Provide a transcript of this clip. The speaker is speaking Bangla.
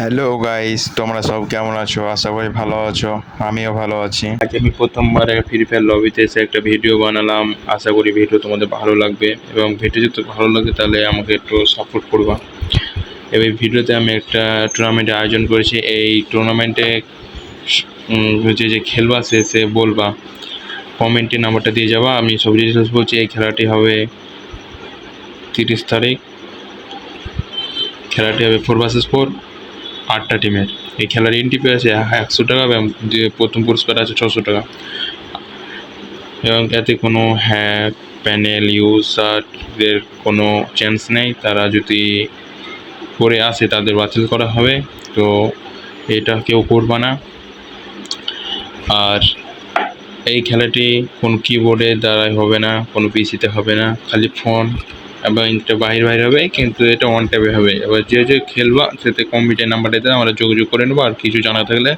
হ্যালো গাইস, তোমরা সব কেমন আছো? আশা করি ভালো আছো। আমিও ভালো আছি। আজ আমি প্রথমবার ফ্রি ফায়ার লবিতে এসে একটা ভিডিও বানালাম। আশা করি ভিডিও তোমাদের ভালো লাগবে, এবং ভিডিও যদি ভালো লাগে তাহলে আমাকে একটু সাপোর্ট করবা। এবার ভিডিওতে আমি একটা টুর্নামেন্টের আয়োজন করেছি। এই টুর্নামেন্টে যে খেলবা সে বলবা, কমেন্টে নাম্বারটা দিয়ে যাবা। আমি সব ডিটেলস বলছি। এই খেলাটি হবে 30 তারিখ। খেলাটি হবে 4 vs 4, 8টা টিমের। এই খেলার এন্ট্রি ফি আছে 100 টাকা, এবং যে প্রথম পুরস্কার আছে 600 টাকা। এবং এতে কোনো হ্যাক, প্যানেল ইউজারদের কোনো চান্স নেই। তারা যদি করে আসে তাদের বাতিল করা হবে। তো এটা কেউ করবা না। আর এই খেলাটি কোনো কিবোর্ডের দ্বারাই হবে না, কোনো পিসিতে হবে না, খালি ফোন এবং এটা বাইরে হবে, কিন্তু এটা ওয়ান ট্যাবে হবে। এবার যে খেলবা সেতে কম্পিউটার নাম্বারটাতে আমরা যোগাযোগ করে নেবো। আর কিছু জানা থাকলে